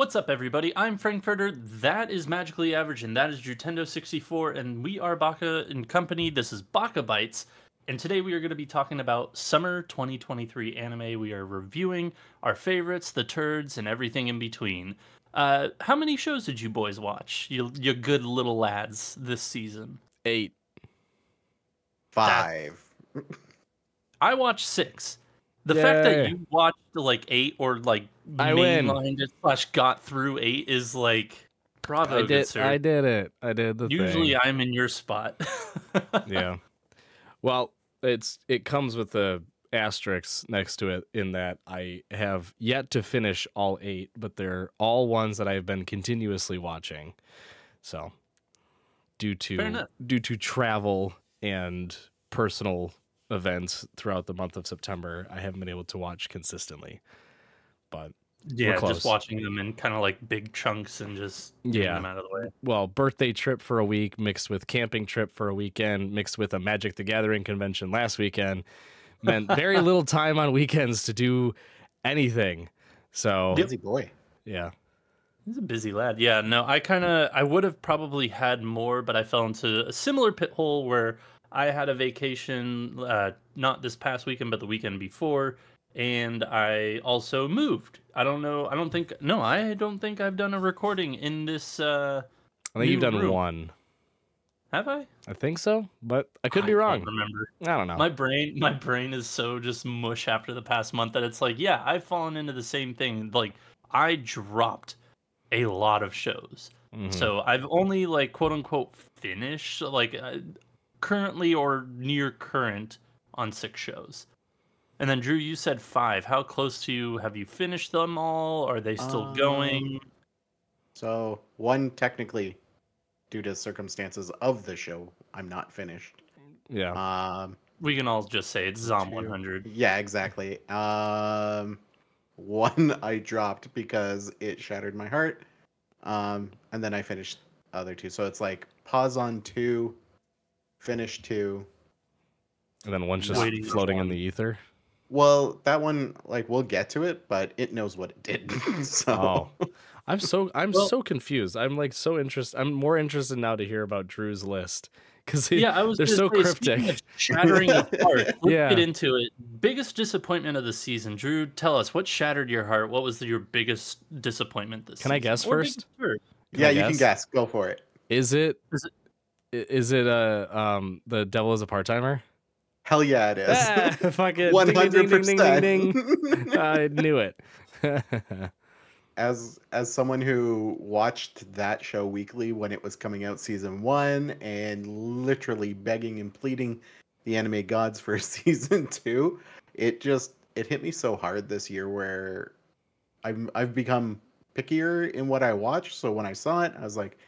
What's up, everybody? I'm Frankfurter. That is Magically Average, and that is Jutendo64, and we are Baka and Company. This is Baka Bites, and today we are going to be talking about Summer 2023 anime. We are reviewing our favorites, the turds, and everything in between. How many shows did you boys watch? You good little lads this season. 8. 5. I watched 6. The fact that you watched like 8 or like I win. mainlined it / got through 8 is like bravo, good sir. I did it. I did the Usually thing. I'm in your spot. Yeah. Well, it comes with the asterisk next to it in that I have yet to finish all 8, but they're all ones that I've been continuously watching. So, due to travel and personal events throughout the month of September, I haven't been able to watch consistently. But yeah, just watching them in kind of like big chunks and just getting them out of the way. Well, birthday trip for a week mixed with camping trip for a weekend mixed with a Magic the Gathering convention last weekend meant very little time on weekends to do anything. So Busy boy. Yeah. He's a busy lad. Yeah, no, I would have probably had more, but I fell into a similar pit hole where I had a vacation, not this past weekend, but the weekend before, and I also moved. I don't think I've done a recording in this. I think you've done room. one. Have I? I think so, but I could be wrong. I don't remember. I don't know. My brain is so just mush after the past month that it's like, yeah, I've fallen into the same thing. Like, I dropped a lot of shows. Mm-hmm. So I've only like quote unquote finished like currently or near current on 6 shows. And then Drew, you said 5. How close to you have you finished them all? Are they still going? So 1 technically, due to circumstances of the show, I'm not finished. Yeah. We can all just say it's Zom 100. Yeah, exactly. 1 I dropped because it shattered my heart. And then I finished other 2. So it's like pause on 2, finish 2. And then one's just floating in the ether. Well, that one, like, we'll get to it, but it knows what it did. So I'm so confused. I'm like so interested. I'm more interested now to hear about Drew's list because they're so cryptic. Shattering apart. Let's get into it. Biggest disappointment of the season, Drew. Tell us what shattered your heart. What was your biggest disappointment this season? Can I guess first? Yeah, you can guess. Go for it. Is it the Devil is a Part-Timer? Hell yeah, it is. Fuck it. 100%. I knew it. As someone who watched that show weekly when it was coming out season 1 and literally begging and pleading the anime gods for season 2, it hit me so hard this year where I've become pickier in what I watch. So when I saw it, I was like,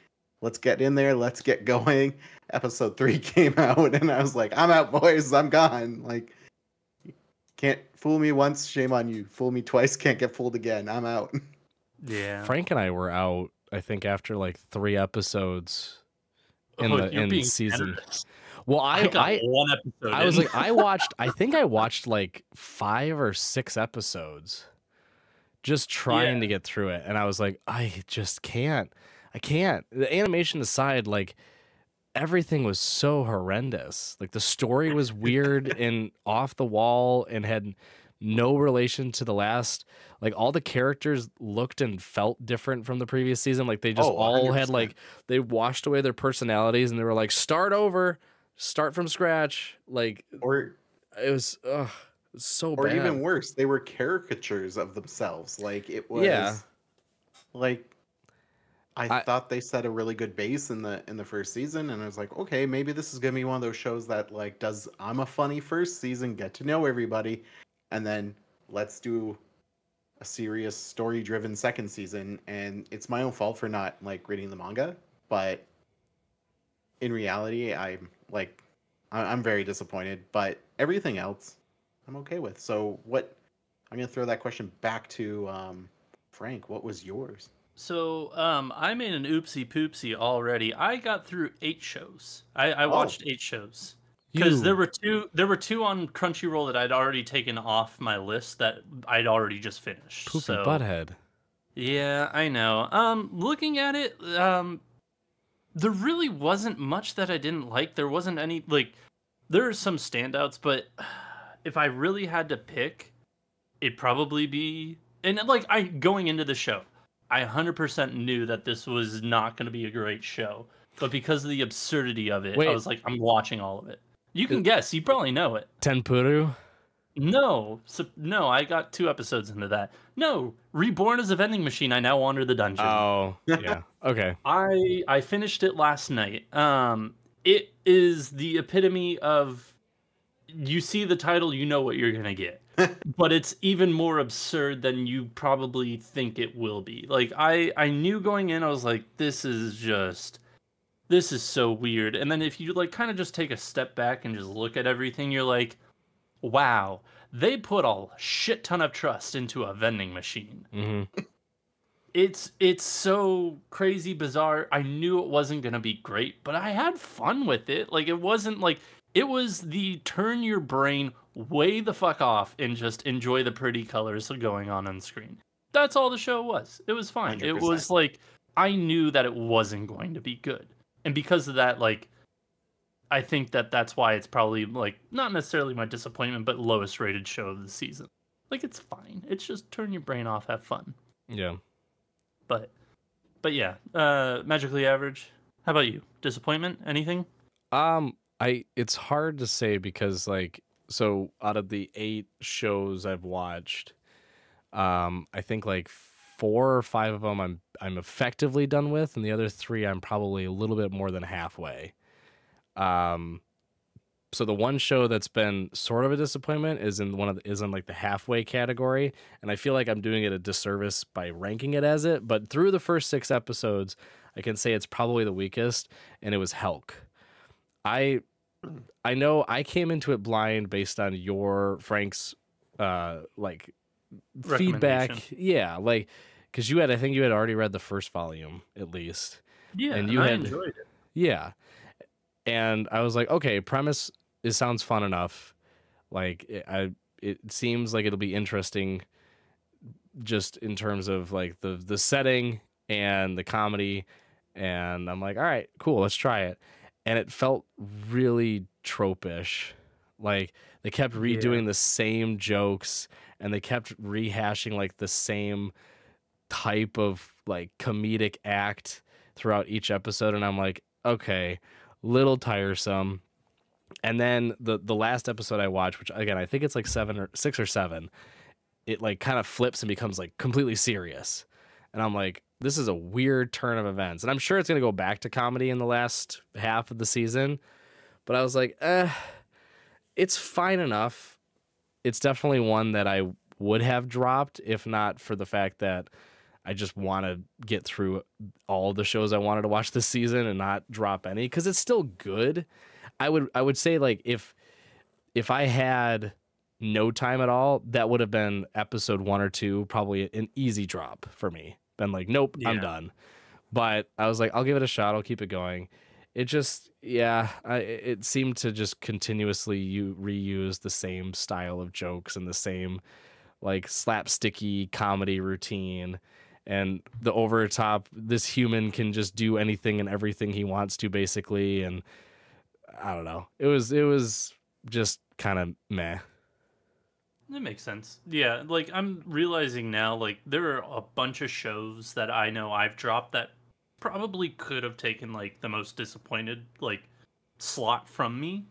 let's get in there, let's get going. Episode 3 came out and I was like, I'm out, boys, I'm gone. Like, can't fool me once, shame on you. Fool me twice, can't get fooled again. I'm out. Yeah. Frank and I were out, I think, after like 3 episodes in the season. Generous. Well, I got 1 episode. I was like, I think I watched like 5 or 6 episodes just trying to get through it. And I was like, I just can't. I can't. The animation aside, like, everything was so horrendous. Like, the story was weird and off the wall and had no relation to the last. Like, all the characters looked and felt different from the previous season. Like, they just all had, like, they washed away their personalities and they were like, start over, start from scratch. Like, or it was so bad. Or even worse, they were caricatures of themselves. Like, it was like, I thought they set a really good base in the first season, and I was like, okay, maybe this is gonna be one of those shows that like does I'm a funny first season, get to know everybody, and then let's do a serious story-driven second season. And it's my own fault for not like reading the manga, but in reality, I'm very disappointed. But everything else, I'm okay with. So what? I'm gonna throw that question back to Frank. What was yours? So, I made an oopsie poopsie already. I got through 8 shows. I watched 8 shows because there were two on Crunchyroll that I'd already taken off my list that I'd already just finished. Poopy butthead. Yeah, I know. Looking at it, there really wasn't much that I didn't like. There wasn't any like there are some standouts, but if I really had to pick, it'd probably be and like I going into the show, I 100% knew that this was not going to be a great show, but because of the absurdity of it, I Wait, was like, I'm watching all of it. You can guess, you probably know it. Tenpuru? No, no, I got 2 episodes into that. No, Reborn as a vending machine. I now wander the dungeon. Oh, yeah. Okay. I finished it last night. It is the epitome of you see the title, you know what you're gonna get, but it's even more absurd than you probably think it will be. Like I knew going in, I was like, this is so weird. And then if you like kind of just take a step back and just look at everything, you're like, wow, they put a shit ton of trust into a vending machine. Mm-hmm. It's so crazy bizarre. I knew it wasn't gonna be great, but I had fun with it. Like it wasn't like it was the turn your brain way the fuck off and just enjoy the pretty colors going on screen. That's all the show was. It was fine. 100%. It was like I knew that it wasn't going to be good, and because of that, like I think that that's why it's probably like not necessarily my disappointment, but lowest rated show of the season. Like it's fine. It's just turn your brain off, have fun. Yeah. But yeah, magically average. How about you? Disappointment? Anything? It's hard to say because like so out of the 8 shows I've watched, I think like 4 or 5 of them I'm effectively done with, and the other 3 I'm probably a little bit more than halfway. So the one show that's been sort of a disappointment is in like the halfway category, and I feel like I'm doing it a disservice by ranking it as it. But through the first 6 episodes, I can say it's probably the weakest, and it was Helk. I know I came into it blind based on Frank's like feedback. Yeah, like because I think you had already read the first volume at least. Yeah, and I enjoyed it. Yeah, and I was like, okay, premise. It sounds fun enough. Like it seems like it'll be interesting just in terms of like the setting and the comedy. And I'm like, all right, cool, let's try it. And it felt really trope-ish. Like they kept redoing the same jokes and they kept rehashing like the same type of like comedic act throughout each episode. And I'm like, okay, little tiresome. And then the last episode I watched, which again I think it's like 6 or 7, it like kind of flips and becomes like completely serious, and I'm like, this is a weird turn of events. And I'm sure it's gonna go back to comedy in the last half of the season, but I was like, it's fine enough. It's definitely one that I would have dropped if not for the fact that I just want to get through all the shows I wanted to watch this season and not drop any because it's still good. I would say like if I had no time at all, that would have been episode 1 or 2, probably an easy drop for me. Been like, nope, I'm done. But I was like, I'll give it a shot. I'll keep it going. It just, it seemed to just continuously reuse the same style of jokes and the same like slapsticky comedy routine. And the over top, this human can just do anything and everything he wants to basically. And I don't know. It was just kind of meh. That makes sense. Yeah, like I'm realizing now, like there are a bunch of shows that I know I've dropped that probably could have taken like the most disappointed like slot from me.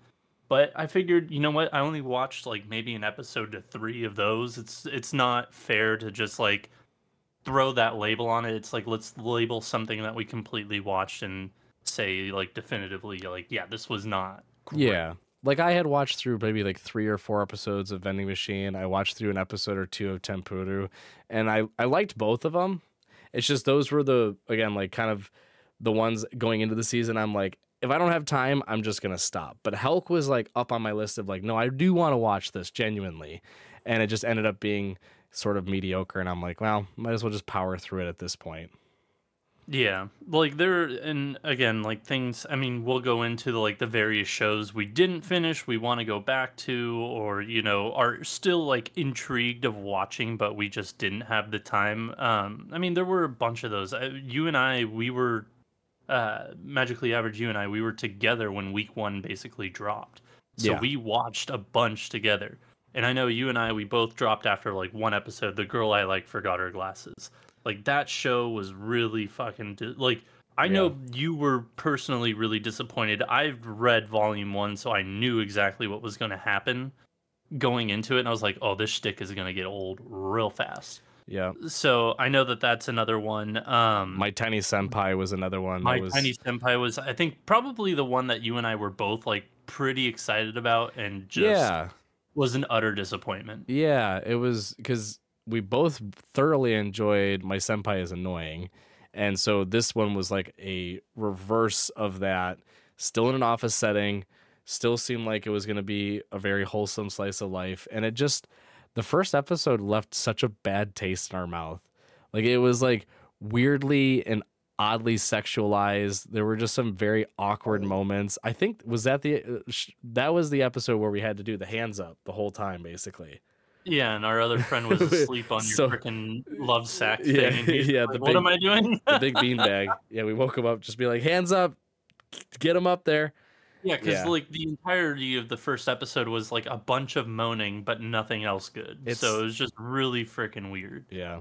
But I figured, you know what? I only watched like maybe an episode to 3 of those. It's not fair to just like throw that label on it. It's like let's label something that we completely watched and say like definitively like yeah, this was not great. Yeah, like I had watched through maybe like 3 or 4 episodes of Vending Machine. I watched through an episode or 2 of Tenpuru, and I liked both of them. It's just those were the, again, like kind of the ones going into the season I'm like, if I don't have time, I'm just gonna stop. But Helk was like up on my list of like, no, I do want to watch this genuinely, and it just ended up being sort of mediocre, and I'm like, well, might as well just power through it at this point. Yeah, like there, and again, like things. I mean, we'll go into the various shows we didn't finish, we want to go back to, or are still like intrigued of watching, but we just didn't have the time. I mean, there were a bunch of those. You and I, we were Magically Average. You and I, we were together when week one basically dropped, so Yeah. we watched a bunch together. And I know you and I, we both dropped after like one episode. The Girl I Like Forgot Her Glasses. Like that show was really fucking like I Yeah. know you were personally really disappointed. I've read volume 1, so I knew exactly what was going to happen going into it, and I was like, "Oh, this shtick is going to get old real fast." Yeah. So I know that that's another one. My Tiny Senpai was another one. My Tiny Senpai was, I think, probably the one that you and I were both like pretty excited about, and just was an utter disappointment. Yeah, it was because we both thoroughly enjoyed My Senpai is Annoying. And so this one was like a reverse of that. Still in an office setting, still seemed like it was going to be a very wholesome slice of life. And it just, the first episode left such a bad taste in our mouth. Like it was like weirdly and oddly sexualized. There were just some very awkward moments. I think was that that was the episode where we had to do the hands up the whole time, basically. Yeah, and our other friend was asleep on your freaking love sack thing. Yeah, And he's yeah. like, what am I doing? The big beanbag. Yeah, we woke him up, just be like, hands up, get him up there. Yeah, because like the entirety of the first episode was like a bunch of moaning, but nothing else good. So it was just really freaking weird. Yeah.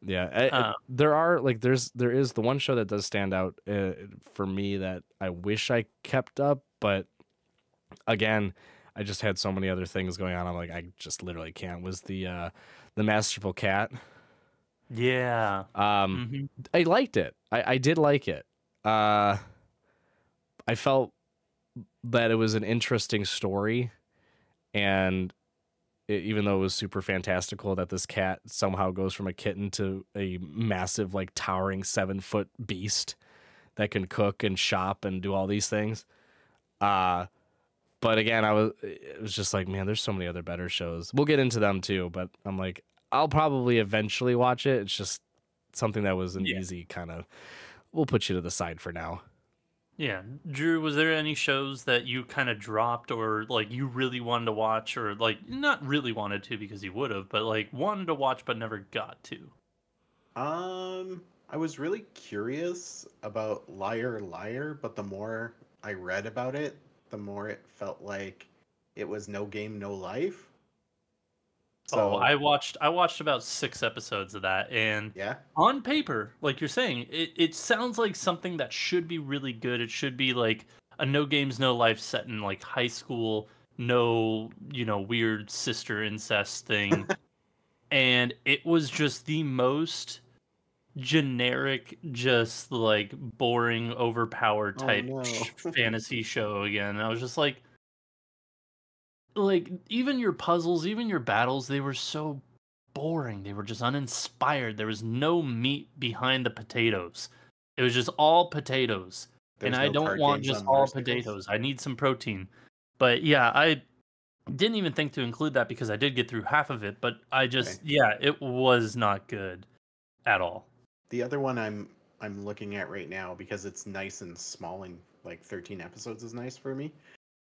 Yeah, there is the one show that does stand out for me that I wish I kept up, but again, I just had so many other things going on. I'm like, I just literally can't. Was the Masterful Cat? Yeah. I liked it. I did like it. I felt that it was an interesting story, and even though it was super fantastical that this cat somehow goes from a kitten to a massive, like, towering 7-foot beast that can cook and shop and do all these things. But again, it was just like, man, there's so many other better shows. We'll get into them too, but I'm like, I'll probably eventually watch it. It's just something that was an easy kind of, we'll put you to the side for now. Yeah. Drew, was there any shows that you kind of dropped, or like you really wanted to watch, or like not really wanted to because you would have, but like wanted to watch but never got to? I was really curious about Liar Liar, but the more I read about it, the more it felt like it was No Game No Life. So I watched about 6 episodes of that, and on paper, like you're saying, it sounds like something that should be really good. It should be like a No Games No Life set in like high school, no, weird sister incest thing. And it was just the most generic, just like boring, overpowered type fantasy show again. I was just like even your puzzles, even your battles, they were so boring. They were just uninspired. There was no meat behind the potatoes. It was just all potatoes. And I don't want just all potatoes. I need some protein. But yeah, I didn't even think to include that because I did get through half of it, but I just it was not good at all. The other one I'm looking at right now, because it's nice and small and like 13 episodes is nice for me.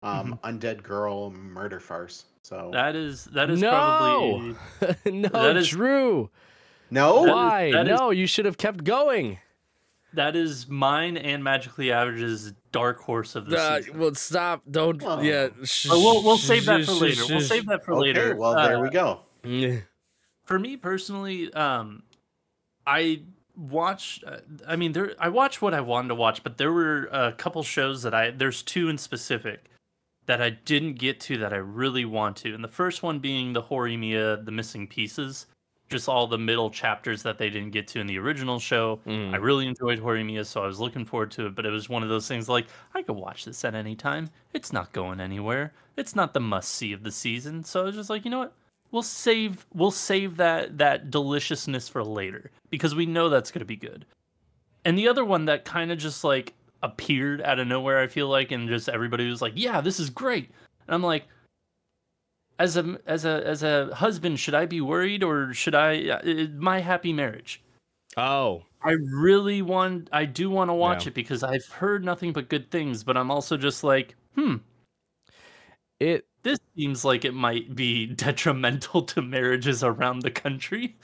Undead Girl Murder Farce. So that is probably no, that is Drew. No, why? No, you should have kept going. That is mine and Magically Average's dark horse of the season. Well, stop! Don't. Yeah, we'll save that for later. We'll save that for later. Well, there we go. For me personally, I watched. I watched what I wanted to watch, but there were a couple shows that there's 2 in specific that I didn't get to that I really want to. And the first one being the Horimiya, The Missing Pieces. Just all the middle chapters that they didn't get to in the original show. I really enjoyed Horimiya, so I was looking forward to it. But it was one of those things like, I could watch this at any time. It's not going anywhere. It's not the must-see of the season. So I was just like, you know what? We'll save that deliciousness for later, because we know that's going to be good. And the other one that kind of just like appeared out of nowhere, I feel like, and just everybody was like, yeah, this is great. And I'm like, as a husband, should I be worried, or should I My Happy Marriage? Oh, I do want to watch Yeah. it because I've heard nothing but good things, but I'm also just like, It this seems like it might be detrimental to marriages around the country.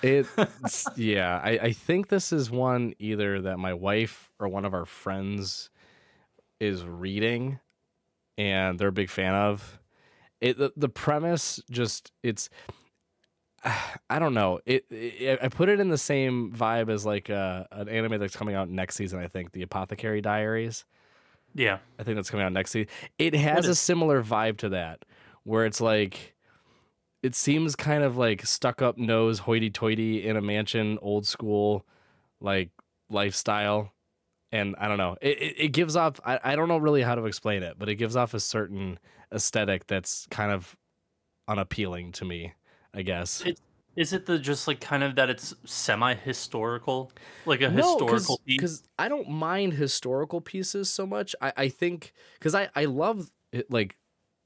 yeah, I think this is one either that my wife or one of our friends is reading and they're a big fan of. The premise just it's I don't know. I put it in the same vibe as like an anime that's coming out next season, I think, The Apothecary Diaries. Yeah. I think that's coming out next season. It has a similar vibe to that, where it's like it seems kind of like stuck up nose, hoity-toity in a mansion, old school like lifestyle. And I don't know. It gives off I don't know really how to explain it, but it gives off a certain aesthetic that's kind of unappealing to me, I guess. Is it the just like kind of that it's semi-historical, like a No, historical piece? because I don't mind historical pieces so much. I think because I love it, like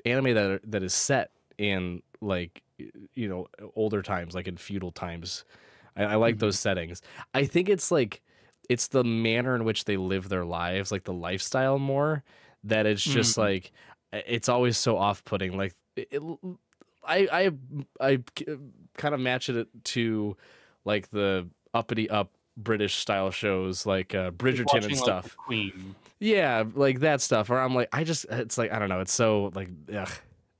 anime that is set in like older times, like in feudal times. I like those settings. I think it's like it's the manner in which they live their lives, like the lifestyle more, that it's just like it's always so off-putting. Like I kind of match it to like the uppity up British style shows like Bridgerton and stuff. Like Queen. Yeah, like that stuff. Or I'm like, it's like I don't know. It's so like, ugh,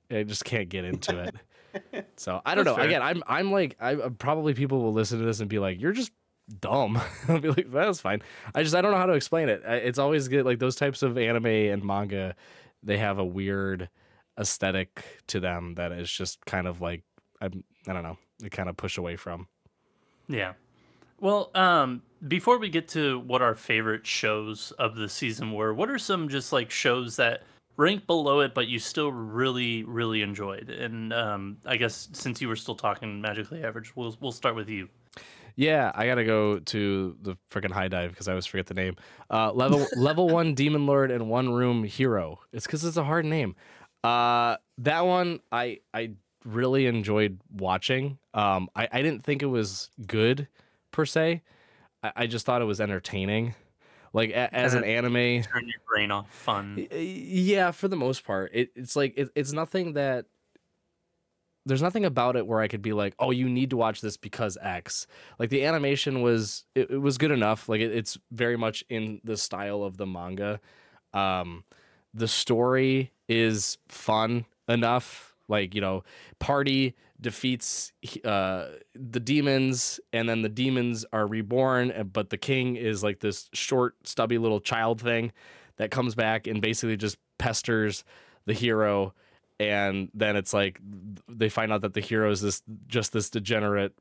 I just can't get into it. So I don't know. Fair. Again, I'm like, I probably people will listen to this and be like, you're just dumb. I'll be like, that's fine. I don't know how to explain it. It's always good. Like those types of anime and manga, they have a weird aesthetic to them that is just kind of like I don't know. They kind of push away from. Yeah. Well, before we get to what our favorite shows of the season were, what are some just like shows that rank below it, but you still really, really enjoyed? And I guess since you were still talking Magically Average, we'll start with you. Yeah, I gotta go to the freaking high dive because I always forget the name. Level 1 Demon Lord and One Room Hero. It's because it's a hard name. That one I really enjoyed watching. I didn't think it was good per se. I just thought it was entertaining. Like as an anime, turn your brain off, fun. Yeah, for the most part, it's like it's nothing that. There's nothing about it where I could be like, oh, you need to watch this because X. Like the animation was it was good enough. Like it's very much in the style of the manga. The story is fun enough. Like, party defeats the demons, and then the demons are reborn, but the king is like this short, stubby little child thing that comes back and basically just pesters the hero. And then it's like they find out that the hero is this degenerate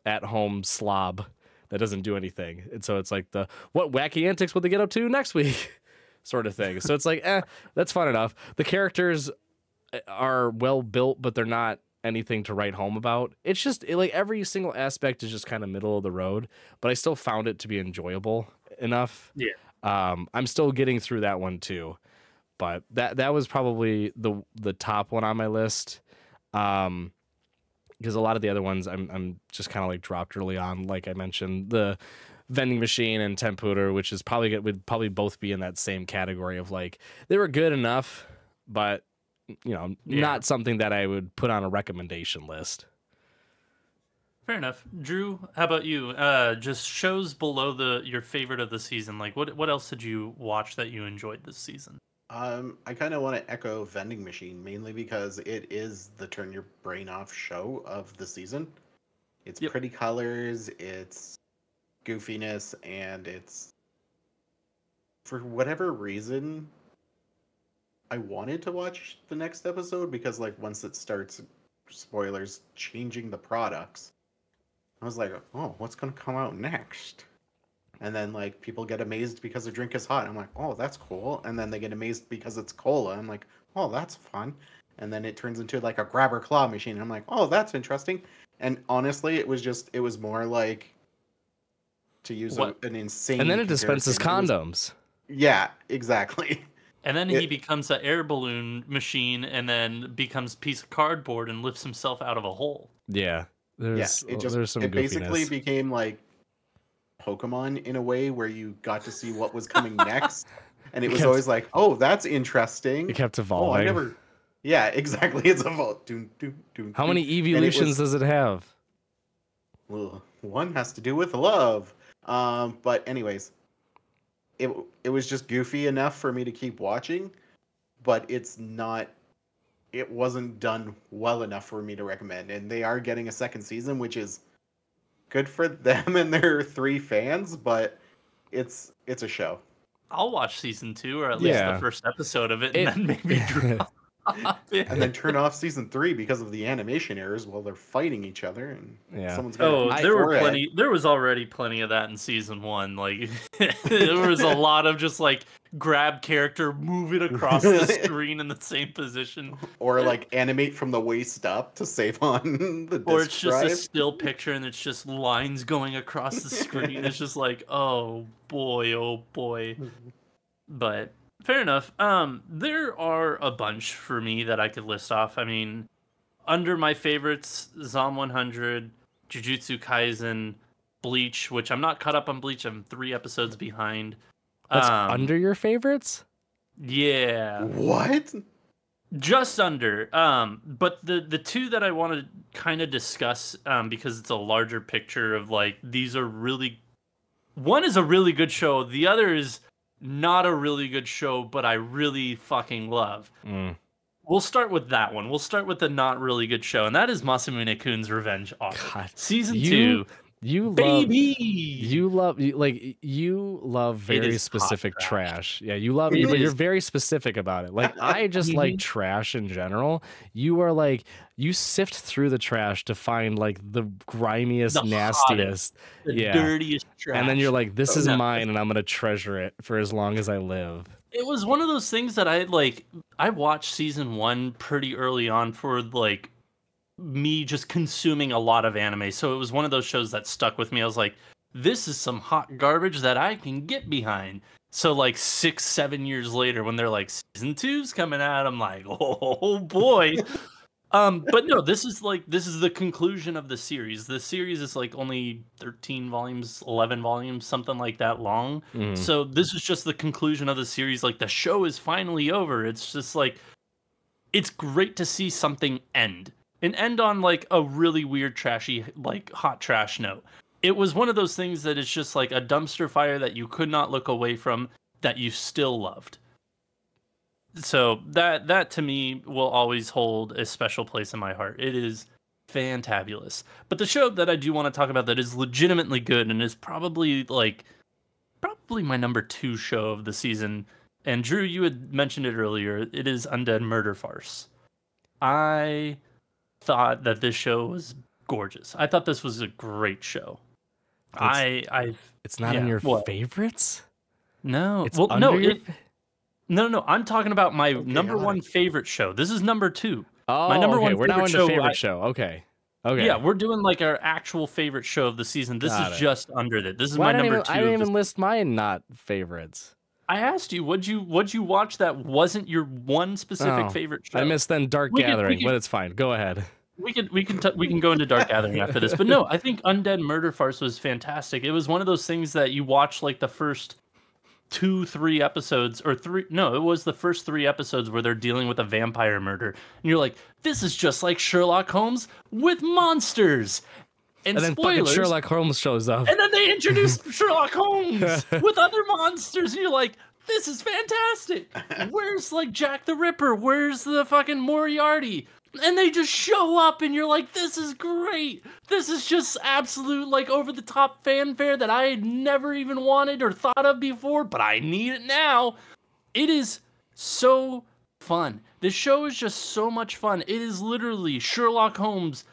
at-home slob that doesn't do anything. And so it's like what wacky antics will they get up to next week sort of thing. So it's like, that's fun enough. The characters are well built, but they're not anything to write home about. It's just like every single aspect is just kind of middle of the road, but I still found it to be enjoyable enough. Yeah. I'm still getting through that one too. But that was probably the top one on my list, because a lot of the other ones I'm just kind of like dropped early on. Like I mentioned, the Vending Machine and Tempura, which is would probably both be in that same category of like they were good enough, but not something that I would put on a recommendation list. Fair enough. Drew, how about you? Just shows below your favorite of the season. Like what else did you watch that you enjoyed this season? I kind of want to echo Vending Machine, mainly because it is the turn your brain off show of the season. It's pretty colors, it's goofiness, and it's, for whatever reason, I wanted to watch the next episode because like once it starts, spoilers, changing the products, I was like, oh, what's going to come out next? And then, like, people get amazed because the drink is hot. I'm like, oh, that's cool. And then they get amazed because it's cola. I'm like, oh, that's fun. And then it turns into, like, a grabber claw machine. I'm like, oh, that's interesting. And honestly, it was more like, to use an insane... And then it dispenses condoms. Yeah, exactly. And then he becomes an air balloon machine and then becomes a piece of cardboard and lifts himself out of a hole. Yeah. There's some goofiness. Basically became, like, Pokemon in a way where you got to see what was coming next. And it was always like, oh, that's interesting. It kept Oh, evolving. I never. Yeah, exactly. It's evolved. How many evolutions does it have? Well, one has to do with love. But anyways, it was just goofy enough for me to keep watching, but it wasn't done well enough for me to recommend. And they are getting a second season, which is good for them and their 3 fans, but it's a show. I'll watch season 2 or at least the first episode of it, and then maybe drop. And then turn off season 3 because of the animation errors while they're fighting each other, and someone's gonna there was already plenty of that in season 1. Like there was a lot of just like grab character, move it across the screen in the same position, or like animate from the waist up to save on the disc or it's just drive. a still picture and it's just lines going across the screen. It's just like, oh boy. But fair enough. There are a bunch for me that I could list off. I mean, under my favorites, Zom 100, Jujutsu Kaisen, Bleach, which I'm not caught up on Bleach. I'm 3 episodes behind. That's under your favorites? Yeah. What? Just under. But the 2 that I want to kind of discuss, because it's a larger picture of like, these are really... One is a really good show. The other is not a really good show, but I really fucking love. We'll start with that one. We'll start with the not really good show, and that is Masamune Kun's Revenge Arc. Season 2. You love very specific trash. Yeah, you're very specific about it. Like, I just like trash in general. You are like, you sift through the trash to find like the grimiest, nastiest, dirtiest trash. And then you're like, this is mine, and I'm gonna treasure it for as long as I live. It was one of those things that I watched season 1 pretty early on for like me just consuming a lot of anime. So it was one of those shows that stuck with me. I was like, this is some hot garbage that I can get behind. So like 6-7 years later, when they're like, season 2's coming out, I'm like, oh boy. But no, this is the conclusion of the series. The series is like only 13 volumes, 11 volumes, something like that long. So this is just the conclusion of the series. Like, the show is finally over. It's just like, it's great to see something end. And end on like a really weird, trashy, like hot trash note. It was one of those things that is just like a dumpster fire that you could not look away from, that you still loved. So that to me will always hold a special place in my heart. It is fantabulous. But the show that I do want to talk about that is legitimately good and is probably my number 2 show of the season. And Drew, you had mentioned it earlier. It is Undead Murder Farce. I thought that this show was gorgeous. I thought this was a great show. It's not in your favorites? No. It's No. I'm talking about my number 1 favorite show. This is number 2. Oh, my number 1 we're now in the favorite show. Okay. Yeah, we're doing like our actual favorite show of the season. This is just under that. This is my number 2. I didn't even list my not favorites. I asked you, what'd you watch that wasn't your one specific favorite show? I missed then Dark Gathering, but it's fine. Go ahead. We can go into Dark Gathering after this. But no, I think Undead Murder Farce was fantastic. It was one of those things that you watch like the first 2-3 episodes, or 3, no, it was the first 3 episodes where they're dealing with a vampire murder, and you're like, this is just like Sherlock Holmes with monsters. And then spoilers, fucking Sherlock Holmes shows up. And then they introduce Sherlock Holmes with other monsters, and you're like, this is fantastic. Where's like Jack the Ripper? Where's the fucking Moriarty? And they just show up, and you're like, this is great. This is just absolute, like, over-the-top fanfare that I had never even wanted or thought of before, but I need it now. It is so fun. This show is just so much fun. It is literally Sherlock Holmes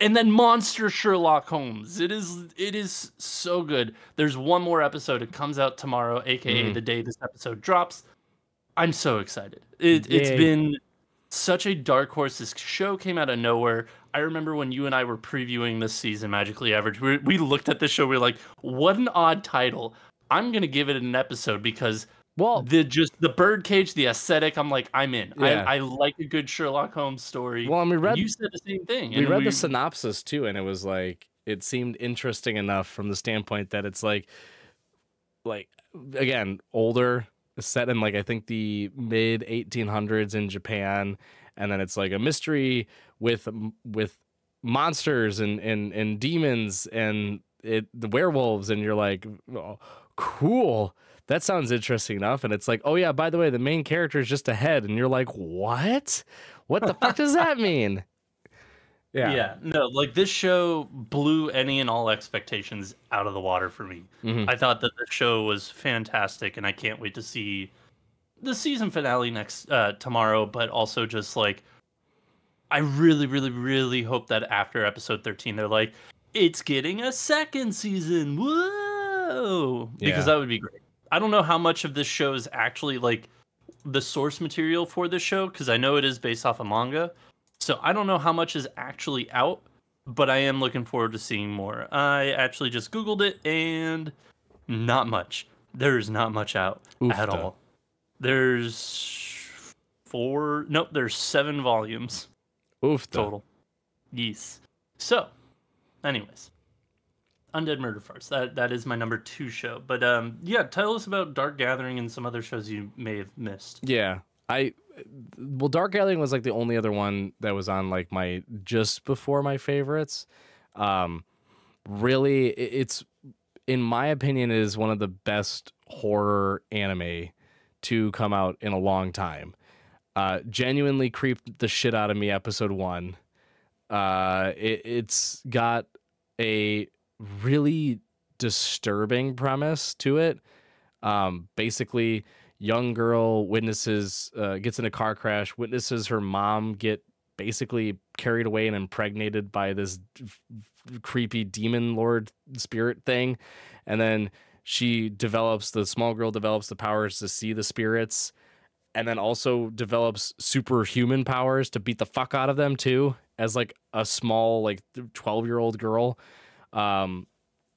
and then monster Sherlock Holmes. It is so good. There's one more episode. It comes out tomorrow, aka the day this episode drops. I'm so excited. It's been such a dark horse. This show came out of nowhere. I remember when you and I were previewing this season, Magically Average, we looked at this show, we were like, what an odd title. I'm going to give it an episode because the birdcage, the aesthetic, I'm like, I'm in. Yeah. I like a good Sherlock Holmes story. Well, and you said the same thing. We read the synopsis too, and it was like, it seemed interesting enough from the standpoint that it's like again, older, set in like I think the mid 1800s in Japan, and then it's like a mystery with monsters and demons and the werewolves, and you're like, oh, cool, that sounds interesting enough. And it's like, oh yeah, by the way, the main character is just a head, and you're like, what the fuck does that mean? Yeah, no, like this show blew any and all expectations out of the water for me. Mm-hmm. I thought that the show was fantastic, and I can't wait to see the season finale next tomorrow. But also, just like, I really, really, really hope that after episode 13, they're like, it's getting a second season. Whoa! Because that would be great. I don't know how much of this show is actually like the source material for this show, because I know it is based off a manga. So I don't know how much is actually out, but I am looking forward to seeing more. I actually just Googled it, and not much. There's not much out at all. There's there's 7 volumes. Total. Yes. So, anyways, Undead Murder Farce. That is my number 2 show. But yeah, tell us about Dark Gathering and some other shows you may have missed. Yeah. Dark Gathering was like the only other one that was on like my just before my favorites. Really, it's, in my opinion, it is one of the best horror anime to come out in a long time. Genuinely creeped the shit out of me. Episode 1. It's got a really disturbing premise to it. Basically, young girl gets in a car crash, witnesses her mom get basically carried away and impregnated by this creepy demon lord spirit thing. And then the small girl develops the powers to see the spirits, and then also develops superhuman powers to beat the fuck out of them too, as like a small, like 12-year-old girl. And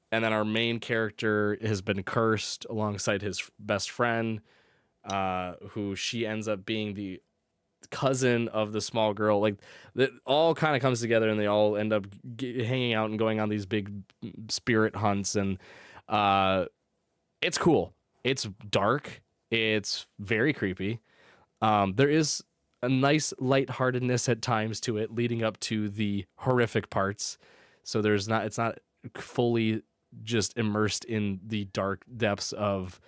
then our main character has been cursed alongside his best friend, who she ends up being the cousin of the small girl. Like, that all kind of comes together, and they all end up hanging out and going on these big spirit hunts. And it's cool. It's dark. It's very creepy. There is a nice lightheartedness at times to it, leading up to the horrific parts. So it's not fully just immersed in the dark depths of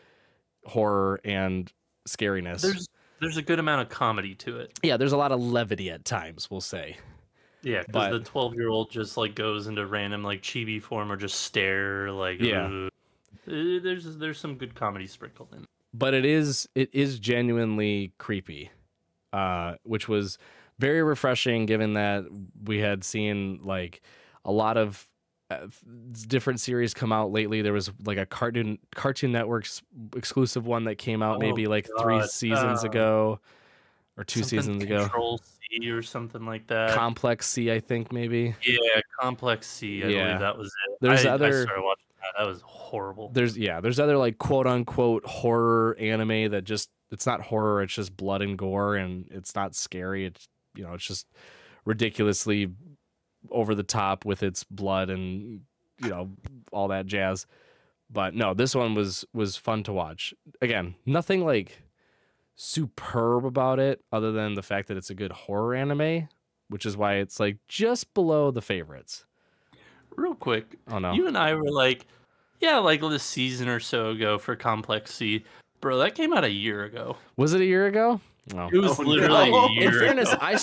horror and scariness. There's a good amount of comedy to it. Yeah, there's a lot of levity at times, we'll say. Yeah, because the 12-year-old just like goes into random like chibi form or just stare like. Yeah. There's some good comedy sprinkled in. But it is genuinely creepy, which was very refreshing, given that we had seen like a lot of different series come out lately. There was like a Cartoon Network's exclusive one that came out maybe like 3 seasons ago, or 2 seasons ago. Control C or something like that. Complex C, I think maybe. Yeah, Complex C. I believe that was it. I started watching that. That was horrible. There's other like quote unquote horror anime that just, it's not horror, it's just blood and gore, and it's not scary. It's, it's just ridiculously over the top with its blood and all that jazz. But no, this one was fun to watch. Again, nothing like superb about it other than the fact that it's a good horror anime, which is why it's like just below the favorites. Real quick, oh no, you and I were like, yeah, like this season or so ago for Complex C. Bro, that came out a year ago. Was it a year ago? No. It was literally a year. In fairness, I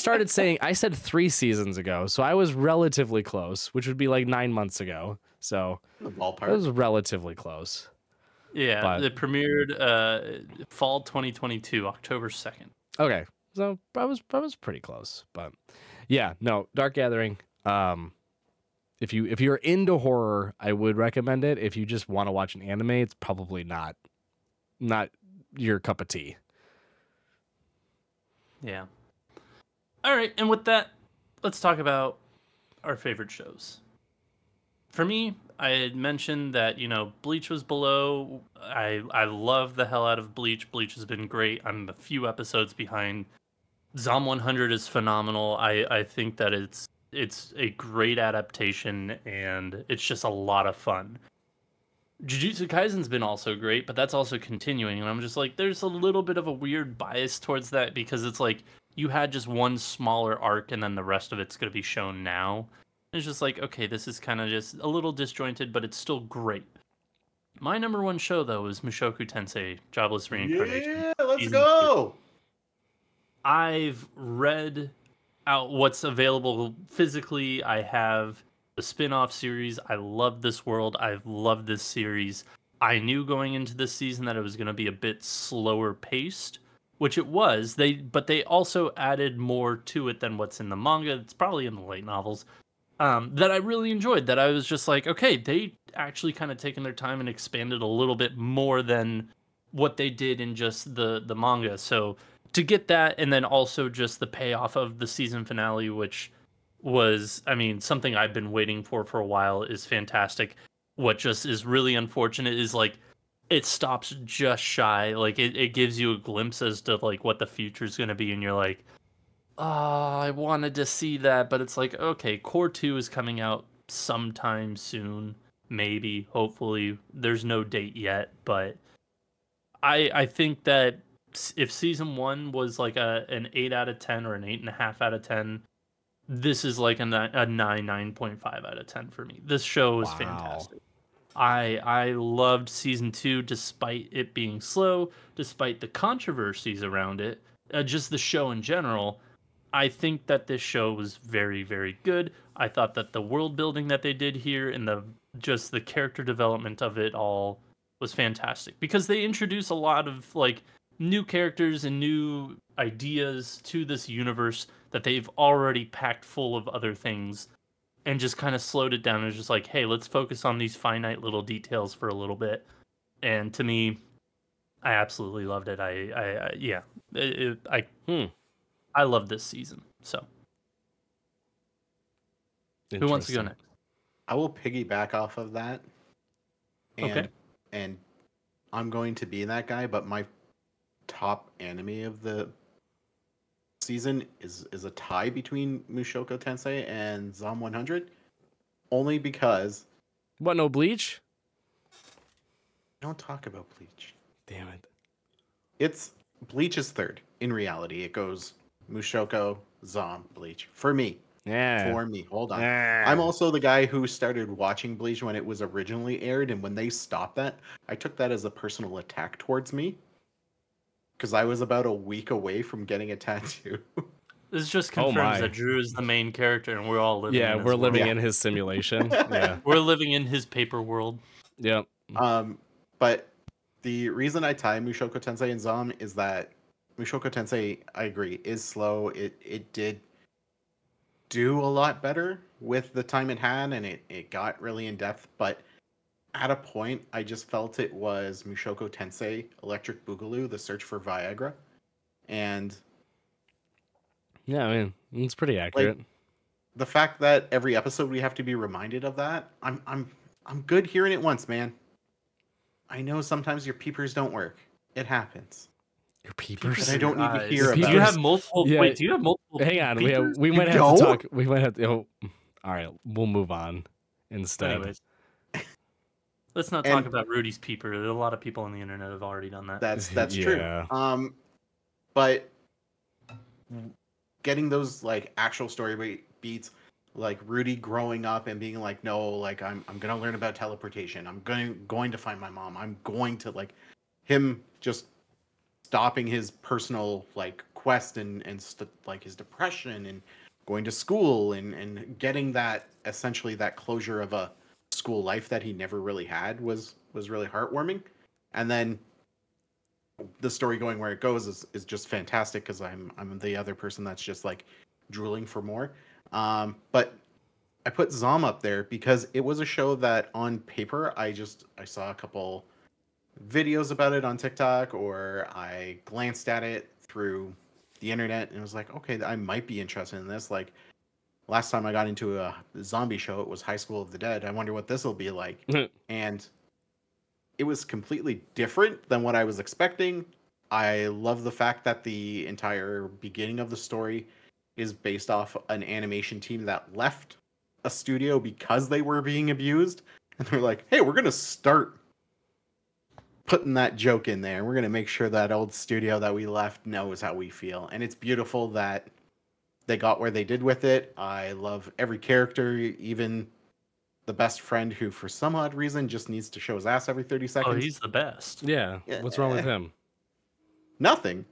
said 3 seasons ago, so I was relatively close, which would be like 9 months ago. So the ballpark. It was relatively close. Yeah, it premiered fall 2022, October 2nd. Okay, so I was pretty close, but yeah, no, Dark Gathering. If you're into horror, I would recommend it. If you just want to watch an anime, it's probably not your cup of tea. Yeah. All right, and with that, let's talk about our favorite shows. For me, I had mentioned that, Bleach was below. I love the hell out of Bleach. Bleach has been great. I'm a few episodes behind. Zom 100 is phenomenal. I think that it's it's a great adaptation, and it's just a lot of fun. Jujutsu Kaisen's been also great, but that's also continuing, and I'm just like, there's a little bit of a weird bias towards that because it's like you had just one smaller arc, and then the rest of it's going to be shown now. It's just like, okay, this is kind of just a little disjointed, but it's still great. My number one show though is Mushoku Tensei: Jobless Reincarnation. Yeah, let's go. I've read out what's available physically. I have the spin-off series. I love this world. I've loved this series. I knew going into this season that it was going to be a bit slower paced, which it was. But they also added more to it than what's in the manga. It's probably in the light novels. That I really enjoyed. That I was just like, okay, they actually kind of taken their time and expanded a little bit more than what they did in just the manga. So to get that, and then also just the payoff of the season finale, which was, I mean, something I've been waiting for a while, is fantastic. What just is really unfortunate is like it stops just shy. Like it gives you a glimpse as to like what the future is going to be, and you're like, oh, I wanted to see that, but it's like, okay, Core 2 is coming out sometime soon, maybe, hopefully. There's no date yet, but I think that if season 1 was like an 8 out of 10 or an 8.5 out of 10, this is like a 9.5 out of 10 for me. This show is fantastic. I loved season 2 despite it being slow, despite the controversies around it, just the show in general. I think that this show was very, very good. I thought that the world building that they did here and just the character development of it all was fantastic, because they introduce a lot of like new characters and new ideas to this universe that they've already packed full of other things, and just kind of slowed it down and just like, hey, let's focus on these finite little details for a little bit. And to me, I absolutely loved it. I love this season. So, who wants to go next? I will piggyback off of that. And I'm going to be that guy, but my top anime of the season is a tie between Mushoku Tensei and Zom 100, only because what, no Bleach? Don't talk about Bleach. Damn it. It's Bleach is third. In reality, it goes Mushoku, Zom, Bleach. For me. Yeah. For me. Hold on. I'm also the guy who started watching Bleach when it was originally aired, and when they stopped that, I took that as a personal attack towards me. Because I was about a week away from getting a tattoo. This just confirms that Drew is the main character, and we're all living. Yeah, we're living in his simulation. Yeah, we're living in his paper world. Yep. But the reason I tie Mushoku Tensei and Zom is that Mushoku Tensei, I agree, is slow. It did do a lot better with the time it had, and it got really in depth. But at a point, I just felt it was Mushoku Tensei, Electric Boogaloo, The Search for Viagra, and yeah, I mean, it's pretty accurate. Like, the fact that every episode we have to be reminded of that, I'm good hearing it once, man. I know sometimes your peepers don't work. It happens. Your peepers? But I don't need to hear about it. Do you have multiple? Yeah. Wait, do you have multiple? Hang on, peepers? we might have to talk. We might have to. Oh, all right, we'll move on instead. Anyways, let's not talk about Rudy's peeper. There's a lot of people on the internet have already done that. That's true. But getting those like actual story beats, like Rudy growing up and being like, no, like I'm gonna learn about teleportation. I'm going to find my mom. I'm going to, like, him just stopping his personal like quest and like his depression and going to school and getting that essentially that closure of a school life that he never really had was really heartwarming. And then the story going where it goes is just fantastic, because I'm the other person that's just like drooling for more. But I put Zom up there because it was a show that on paper I saw a couple videos about it on TikTok, or I glanced at it through the internet and was like, okay, I might be interested in this. Like, last time I got into a zombie show, it was High School of the Dead. I wonder what this will be like. And it was completely different than what I was expecting. I love the fact that the entire beginning of the story is based off an animation team that left a studio because they were being abused, and they're like, hey, we're gonna start putting that joke in there. We're gonna make sure that old studio that we left knows how we feel. And it's beautiful that they got where they did with it. I love every character, even the best friend who for some odd reason just needs to show his ass every 30 seconds. Oh, he's the best. Yeah. What's wrong with him? Nothing.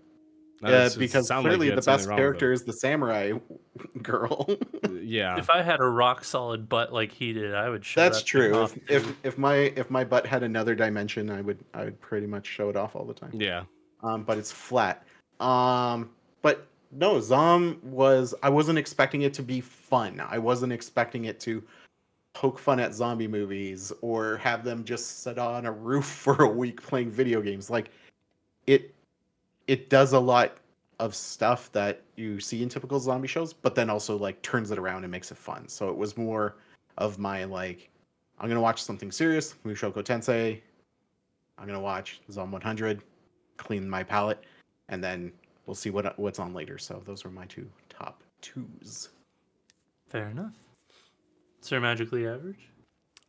Because clearly the best character is the samurai girl. Yeah. If I had a rock solid butt like he did, I would show That's that true. thing off. If my butt had another dimension, I would pretty much show it off all the time. Yeah. But it's flat. But no, Zom I wasn't expecting it to be fun. I wasn't expecting it to poke fun at zombie movies or have them just sit on a roof for a week playing video games. Like it does a lot of stuff that you see in typical zombie shows, but then also like turns it around and makes it fun. So it was more of my like, I'm gonna watch something serious, Mushoku Tensei. I'm gonna watch Zom 100, clean my palate, and then we'll see what's on later. So those were my two top twos. Fair enough. Sir Magically Average?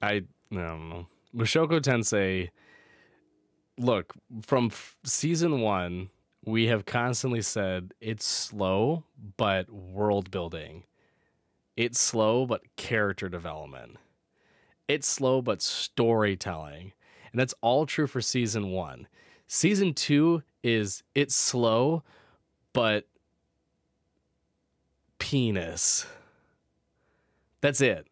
I don't know. Mushoku Tensei, look, from season 1, we have constantly said it's slow, but world building. It's slow, but character development. It's slow, but storytelling. And that's all true for season 1. Season 2 it's slow, but penis. That's it.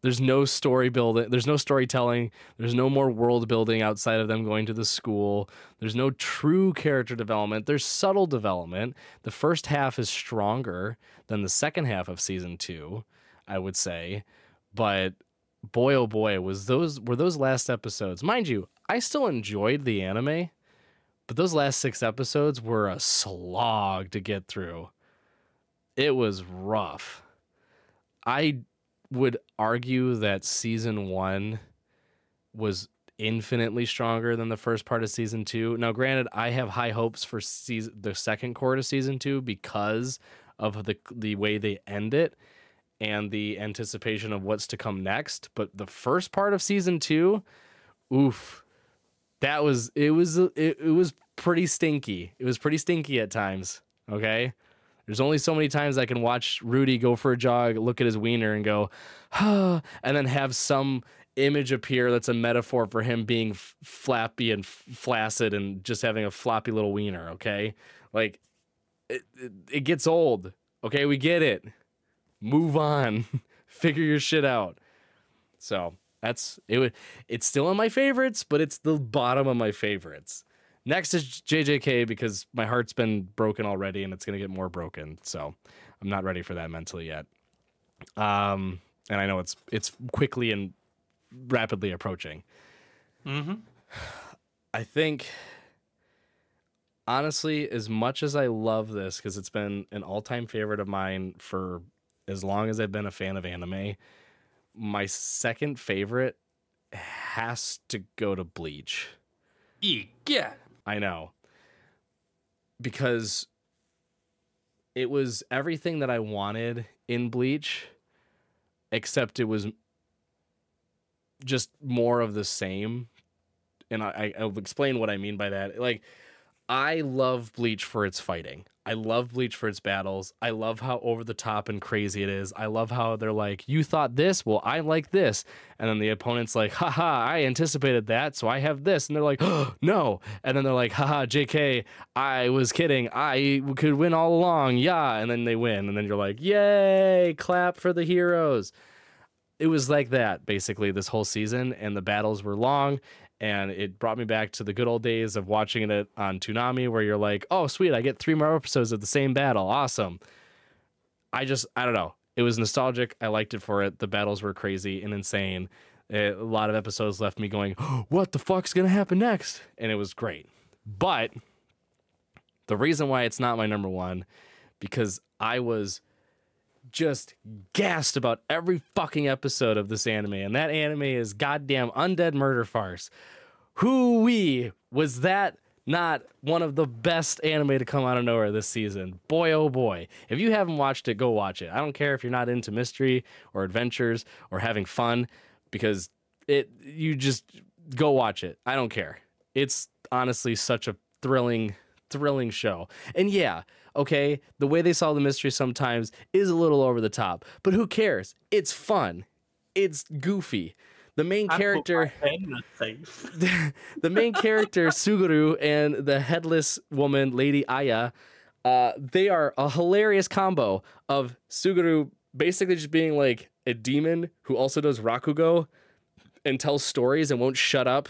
There's no story building. There's no storytelling. There's no more world building outside of them going to the school. There's no true character development. There's subtle development. The first half is stronger than the second half of season 2, I would say. But boy, oh boy, were those last episodes. Mind you, I still enjoyed the anime, but those last 6 episodes were a slog to get through. It was rough. I would argue that season 1 was infinitely stronger than the first part of season 2. Now, granted, I have high hopes for the second quarter of season 2 because of the way they end it and the anticipation of what's to come next. But the first part of season 2, oof, it was pretty stinky. It was pretty stinky at times. Okay. There's only so many times I can watch Rudy go for a jog, look at his wiener and go, and then have some image appear that's a metaphor for him being flappy and flaccid and just having a floppy little wiener, okay? Like, it gets old, okay? We get it. Move on. Figure your shit out. So, it's still in my favorites, but it's the bottom of my favorites. Next is JJK because my heart's been broken already and it's going to get more broken. So I'm not ready for that mentally yet. And I know it's quickly and rapidly approaching. Mm-hmm. I think, honestly, as much as I love this, because it's been an all-time favorite of mine for as long as I've been a fan of anime, my second favorite has to go to Bleach. Yeah. I know. Because it was everything that I wanted in Bleach, except it was just more of the same. And I'll explain what I mean by that. Like, I love Bleach for its fighting. I love Bleach for its battles. I love how over the top and crazy it is. I love how they're like, you thought this? Well, I like this. And then the opponent's like, haha, I anticipated that, so I have this. And they're like, oh, no. And then they're like, haha, JK, I was kidding. I could win all along. Yeah. And then they win. And then you're like, yay, clap for the heroes. It was like that, basically, this whole season. And the battles were long. And it brought me back to the good old days of watching it on Toonami, where you're like, oh, sweet, I get 3 more episodes of the same battle. Awesome. I don't know. It was nostalgic. I liked it for it. The battles were crazy and insane. A lot of episodes left me going, oh, what the fuck's going to happen next? And it was great. But the reason why it's not my number 1, because I was just gassed about every fucking episode of this anime, and that anime is goddamn Undead Murder Farce. Hoo-wee, was that not one of the best anime to come out of nowhere this season. Boy, oh boy. If you haven't watched it, go watch it. I don't care if you're not into mystery or adventures or having fun, because you just go watch it. I don't care. It's honestly such a thrilling show. And yeah, okay, the way they solve the mystery sometimes is a little over the top, but who cares? It's fun. It's goofy. The main character, the main character Suguru and the headless woman Lady Aya, they are a hilarious combo of Suguru basically just being like a demon who also does rakugo and tells stories and won't shut up,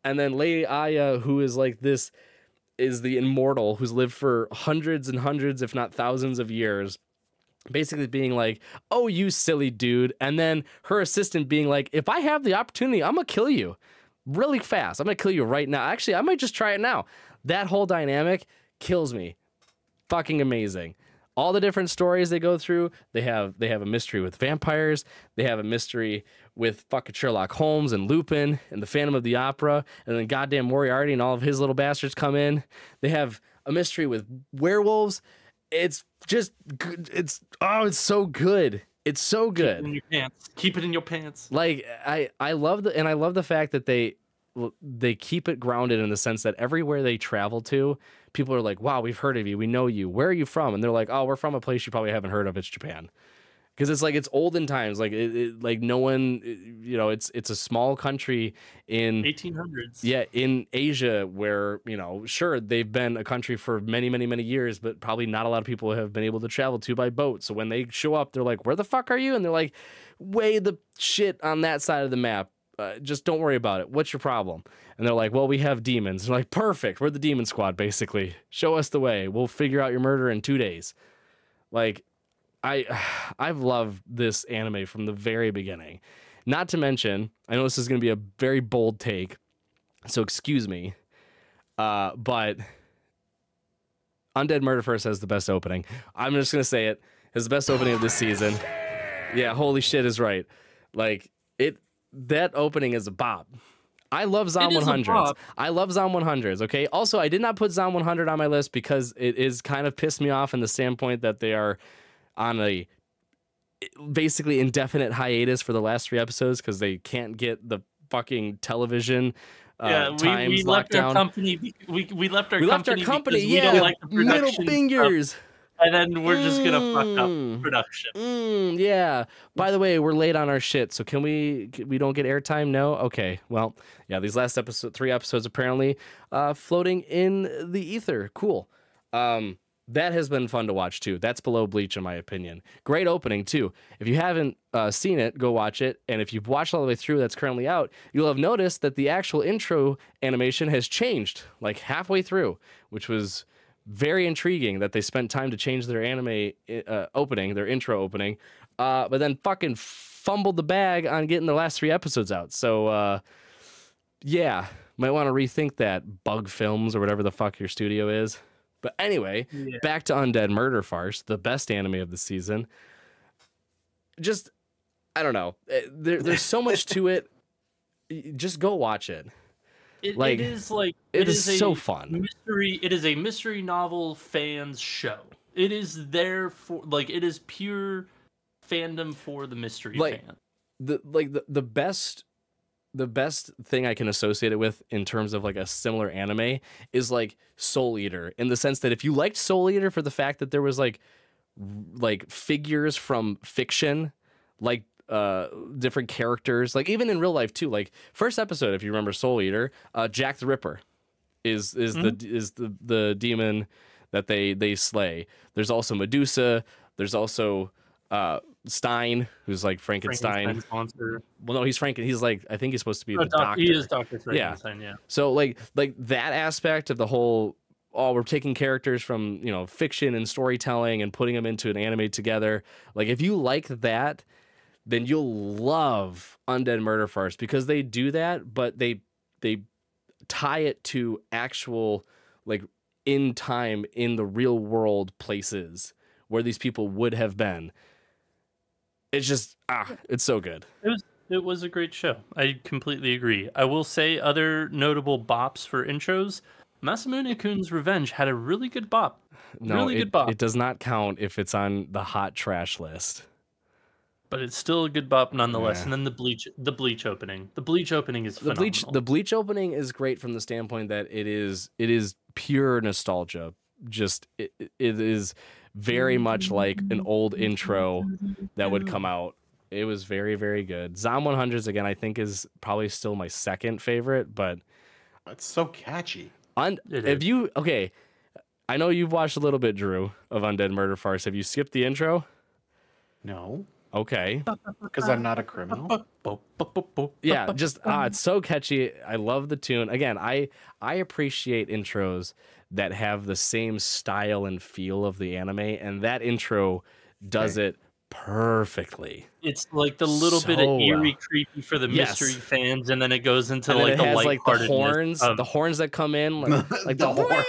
and then Lady Aya, who is like this, is the immortal who's lived for hundreds and hundreds, if not thousands of years, basically being like, oh, you silly dude. And then her assistant being like, if I have the opportunity, I'm going to kill you really fast. I'm going to kill you right now. Actually, I might just try it now. That whole dynamic kills me. Fucking amazing. All the different stories they go through, they have a mystery with vampires. They have a mystery with fucking Sherlock Holmes and Lupin and the Phantom of the Opera. And then goddamn Moriarty and all of his little bastards come in. They have a mystery with werewolves. It's just good. It's so good. It's so good. Keep it in your pants. Keep it in your pants. Like I love the fact that they keep it grounded in the sense that everywhere they travel to, people are like, wow, we've heard of you. We know you. Where are you from? And they're like, oh, we're from a place you probably haven't heard of. It's Japan. Because it's like, it's olden times. Like like no one, you know, it's a small country in 1800s. Yeah, in Asia, where, you know, sure, they've been a country for many, many, many years, but probably not a lot of people have been able to travel to by boat. So when they show up, they're like, where the fuck are you? And they're like, way the shit on that side of the map. Just don't worry about it. What's your problem? And they're like, well, we have demons. They're like, perfect. We're the demon squad, basically. Show us the way. We'll figure out your murder in 2 days. Like, I've loved this anime from the very beginning. Not to mention, I know this is going to be a very bold take, so excuse me, but Undead Murder First has the best opening. I'm just going to say it. It's the best opening of this season. Yeah, holy shit is right. Like, that opening is a bop. I love Zom 100s. I love Zom 100s, okay? Also, I did not put Zom 100 on my list because it is kind of pissed me off in the standpoint that they are on a basically indefinite hiatus for the last 3 episodes because they can't get the fucking television times locked down. We left our company. Yeah, we don't like the production middle fingers. Stuff. And then we're just gonna fuck up production. Yeah. By the way, we're late on our shit, so can we don't get airtime? No. Okay. Well, yeah. These last 3 episodes apparently floating in the ether. Cool. That has been fun to watch too. That's below Bleach in my opinion. Great opening too. If you haven't seen it, go watch it. And if you've watched all the way through, that's currently out, you'll have noticed that the actual intro animation has changed like halfway through, which was very intriguing that they spent time to change their anime opening, their intro opening, but then fucking fumbled the bag on getting the last 3 episodes out. So yeah, might want to rethink that, Bug Films or whatever the fuck your studio is. But anyway, back to Undead Murder Farce, the best anime of the season. Just, I don't know. There's so much to it. Just go watch it. It is so fun. It is a mystery novel fans show. It is there for it is pure fandom for the mystery fan. The best thing I can associate it with in terms of like a similar anime is like Soul Eater, in the sense that if you liked Soul Eater for the fact that there was like figures from fiction, like different characters, like even in real life too. Like first episode, if you remember Soul Eater, Jack the Ripper is the demon that they slay. There's also Medusa. There's also Stein, who's like Frankenstein. Monster. Well, no, he's He's like, I think he's supposed to be the doctor. He is Dr. Frankenstein. Yeah. So like that aspect of the whole. Oh, we're taking characters from, you know, fiction and storytelling and putting them into an anime together. Like if you like that, then you'll love Undead Murder Farce, because they do that, but they tie it to actual, like, in time, in the real world places where these people would have been. It's just, it's so good. It was a great show. I completely agree. I will say other notable bops for intros. Masamune-kun's Revenge had a really good bop. No, really good bop. It does not count if it's on the hot trash list. But it's still a good bop nonetheless. Yeah. And then the Bleach opening. The Bleach opening is phenomenal. The Bleach opening is great from the standpoint that it is pure nostalgia. Just it is very much like an old intro that would come out. It was very, very good. Zom 100s again, I think is probably still my second favorite, but it's so catchy. I know you've watched a little bit, Drew, of Undead Murder Farce. Have you skipped the intro? No. Okay. Because I'm not a criminal. Yeah, just it's so catchy. I love the tune. Again, I appreciate intros that have the same style and feel of the anime, and that intro does it perfectly. It's like the little bit of eerie, creepy for the mystery fans, and then it goes into like the lightheartedness. The horns that come in, like the horns.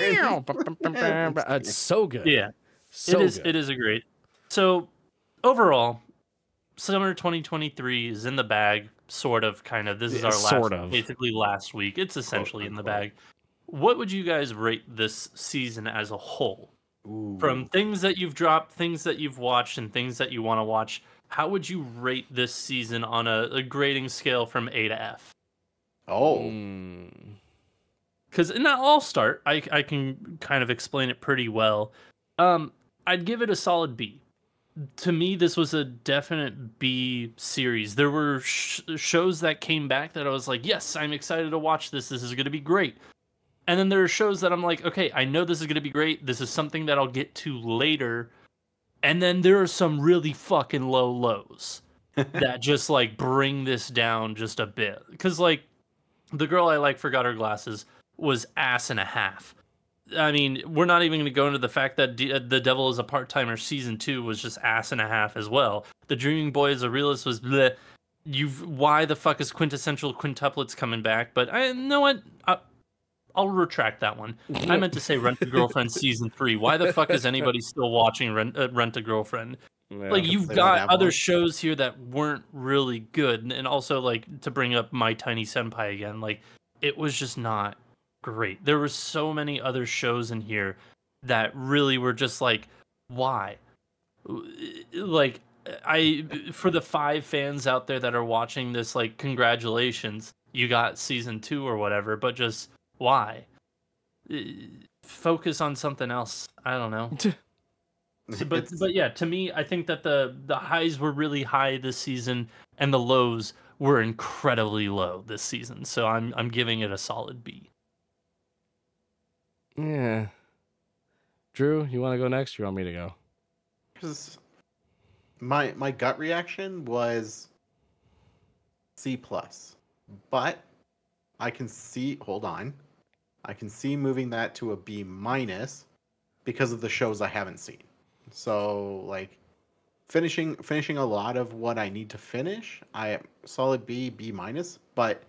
It's so good. Yeah, so it is a great. So overall, summer 2023 is in the bag, sort of, kind of. This is our basically last week. It's essentially in the bag. What would you guys rate this season as a whole? Ooh. From things that you've dropped, things that you've watched, and things that you want to watch, how would you rate this season on a grading scale from A to F? Because in that I'll start. I can kind of explain it pretty well. I'd give it a solid B. To me, this was a definite B series. There were shows that came back that I was like, yes, I'm excited to watch this. This is going to be great. And then there are shows that I'm like, okay, I know this is going to be great. This is something that I'll get to later. And then there are some really fucking low lows that just like bring this down just a bit. Because like The Girl I Like Forgot Her Glasses was ass and a half. I mean, we're not even going to go into the fact that The Devil is a Part-Timer season 2 was just ass and a half as well. The Dreaming Boy is a Realist was bleh. Why the fuck is Quintessential Quintuplets coming back? But I know what. I'll retract that one. I meant to say Rent a Girlfriend season 3. Why the fuck is anybody still watching Rent a Girlfriend? Yeah, like, you've got other shows here that weren't really good. And also, like, to bring up My Tiny Senpai again, like, it was just not great. There were so many other shows in here that really were just like, why? Like, for the 5 fans out there that are watching this, like, congratulations, you got season 2 or whatever, but just why? Focus on something else. I don't know. But yeah, to me, I think that the highs were really high this season and the lows were incredibly low this season. So I'm giving it a solid B. Yeah. Drew, you want to go next? Or you want me to go? Because my gut reaction was C+, but I can see. Hold on, I can see moving that to a B- because of the shows I haven't seen. So like finishing a lot of what I need to finish. I am solid B, B-, but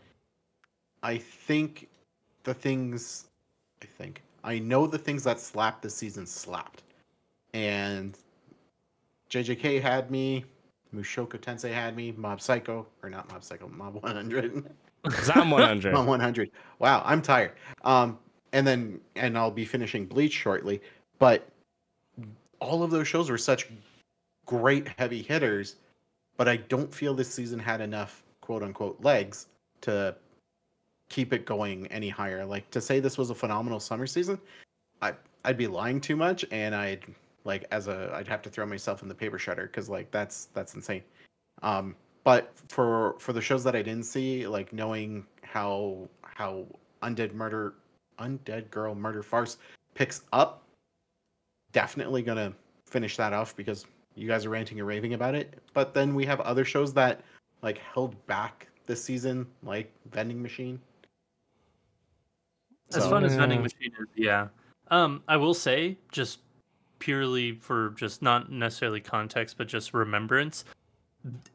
I think I know the things that slapped this season slapped. And JJK had me, Mushoku Tensei had me, Mob 100. Zom 100. Zom 100. Wow, I'm tired. And I'll be finishing Bleach shortly. But all of those shows were such great heavy hitters, but I don't feel this season had enough quote unquote legs to keep it going any higher. Like, to say this was a phenomenal summer season, I'd be lying too much, and I'd have to throw myself in the paper shredder, because like that's insane. But for the shows that I didn't see, like knowing how Undead Girl Murder Farce picks up, definitely gonna finish that off because you guys are ranting and raving about it. But then we have other shows that like held back this season, like Vending Machine. As fun as Vending Machine is, yeah. I will say, just purely for just not necessarily context, but just remembrance,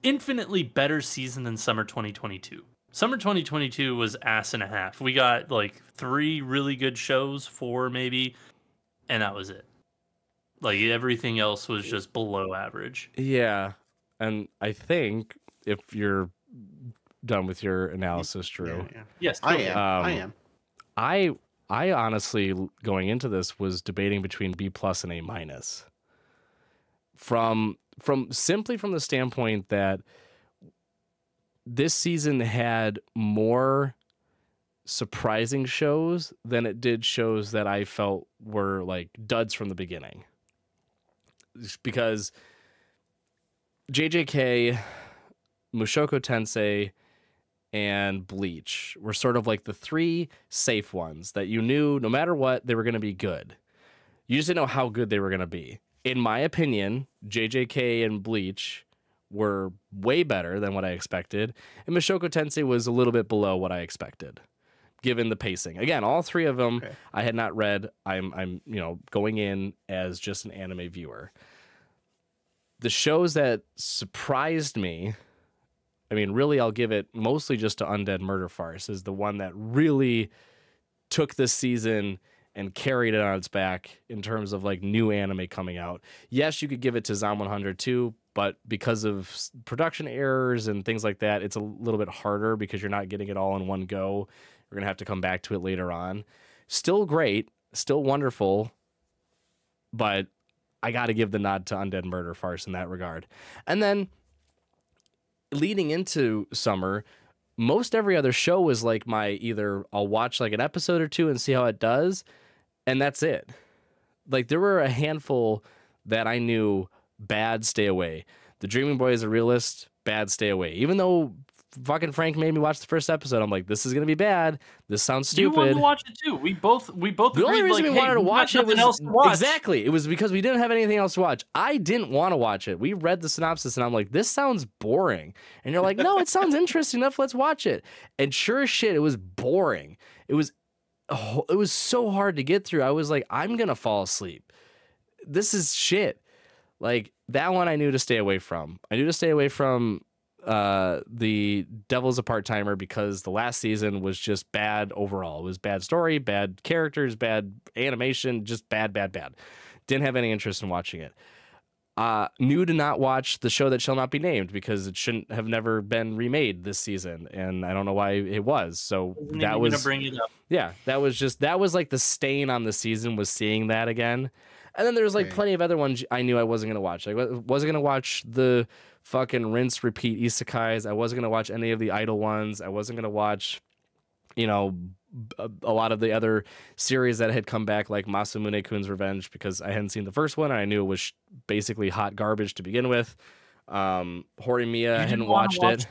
infinitely better season than Summer 2022. Summer 2022 was ass and a half. We got like 3 really good shows, 4 maybe, and that was it. Like everything else was just below average. Yeah, and I think if you're done with your analysis, Drew. Yeah. Yes, I am. I I honestly, going into this, was debating between B+ and A-. From simply from the standpoint that this season had more surprising shows than it did shows that I felt were like duds from the beginning. Because JJK, Mushoku Tensei, and Bleach were sort of like the three safe ones that you knew no matter what, they were going to be good. You just didn't know how good they were going to be. In my opinion, JJK and Bleach were way better than what I expected, and Mushoku Tensei was a little bit below what I expected, given the pacing. Again, all three of them I had not read. I'm going in as just an anime viewer. The shows that surprised me, I mean, really, I'll give it mostly just to Undead Murder Farce, is the one that really took this season and carried it on its back in terms of like new anime coming out. Yes, you could give it to Zom 100 too, but because of production errors and things like that, it's a little bit harder because you're not getting it all in one go. You're going to have to come back to it later on. Still great, still wonderful, but I got to give the nod to Undead Murder Farce in that regard. And then leading into summer, most every other show was like my either I'll watch like an episode or two and see how it does, and that's it. Like there were a handful that I knew bad, stay away. The Dreaming Boy is a Realist, bad, stay away. Even though fucking Frank made me watch the first episode, I'm like, this is gonna be bad. This sounds stupid. You wanted to watch it too. We both. The only reason we wanted to watch it was exactly. It was because we didn't have anything else to watch. I didn't want to watch it. We read the synopsis and I'm like, this sounds boring. And you're like, no, it sounds interesting enough. Let's watch it. And sure as shit, it was boring. It was so hard to get through. I was like, I'm gonna fall asleep. This is shit. Like that one, I knew to stay away from. I knew to stay away from the Devil's a Part-Timer because the last season was just bad overall. It was bad story, bad characters, bad animation, just bad. Didn't have any interest in watching it. Knew to not watch The Show That Shall Not Be Named because it shouldn't have never been remade this season, and I don't know why it was. So that was gonna bring it up. Yeah, that was like the stain on the season, was seeing that again. And then there's like plenty of other ones I knew I wasn't gonna watch. Like I wasn't gonna watch the fucking rinse repeat isekais. I wasn't gonna watch any of the idol ones. I wasn't gonna watch, a lot of the other series that had come back, like Masamune Kun's Revenge, because I hadn't seen the first one and I knew it was basically hot garbage to begin with. Horimiya, I hadn't watched it.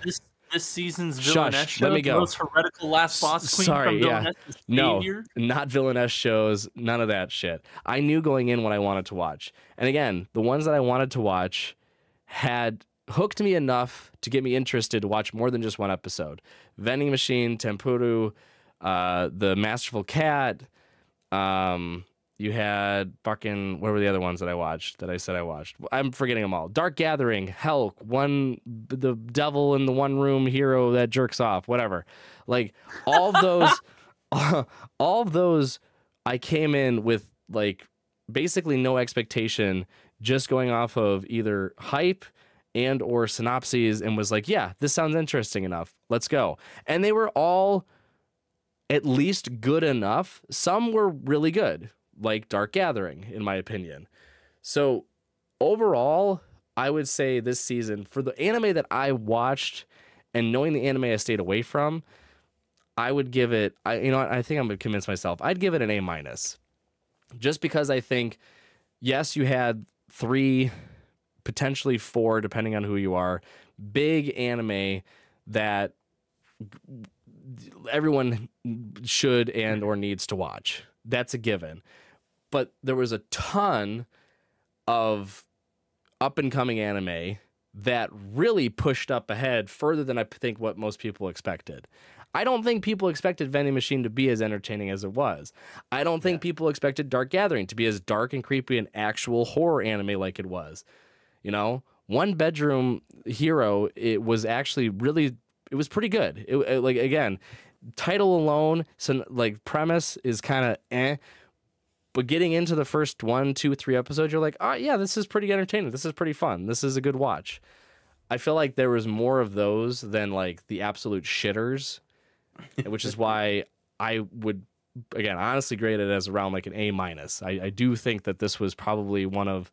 This season's Villainess show, let me go. The most heretical last boss queen from Villainess. No, not Villainess shows, none of that shit. I knew going in what I wanted to watch. And again, the ones that I wanted to watch had hooked me enough to get me interested to watch more than just one episode. Vending Machine, Tempuru, The Masterful Cat, you had fucking, what were the other ones that I watched that I said I watched? I'm forgetting them all. Dark Gathering, Helk, the devil in the one room hero that jerks off, whatever. Like all of those, all of those, I came in with like basically no expectation, just going off of either hype and or synopses, and was like, yeah, this sounds interesting enough. Let's go. And they were all at least good enough. Some were really good, like Dark Gathering, in my opinion. So overall, I would say this season, for the anime that I watched and knowing the anime I stayed away from, I would give it, I think I'm going to convince myself, I'd give it an A-. Just because I think, yes, you had 3, potentially 4, depending on who you are, big anime that everyone should and or needs to watch. That's a given. But there was a ton of up-and-coming anime that really pushed up ahead further than I think what most people expected. I don't think people expected Vending Machine to be as entertaining as it was. I don't think people expected Dark Gathering to be as dark and creepy and actual horror anime like it was. One Bedroom Hero, it was actually really, it was pretty good. It like, again, title alone, so like premise is kind of but getting into the first 1, 2, 3 episodes, you're like, oh yeah, this is pretty entertaining. This is pretty fun. This is a good watch. I feel like there was more of those than like the absolute shitters, which is why I would again, honestly grade it as around like an A-. I do think that this was probably one of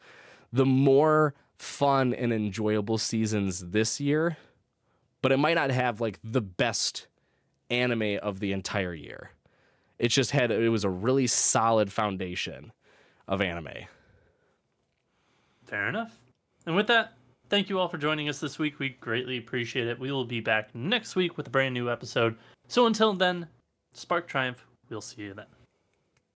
the more fun and enjoyable seasons this year, but it might not have like the best anime of the entire year. It was a really solid foundation of anime. Fair enough. And with that, thank you all for joining us this week. We greatly appreciate it. We will be back next week with a brand new episode. So until then, Spark Triumph. We'll see you then.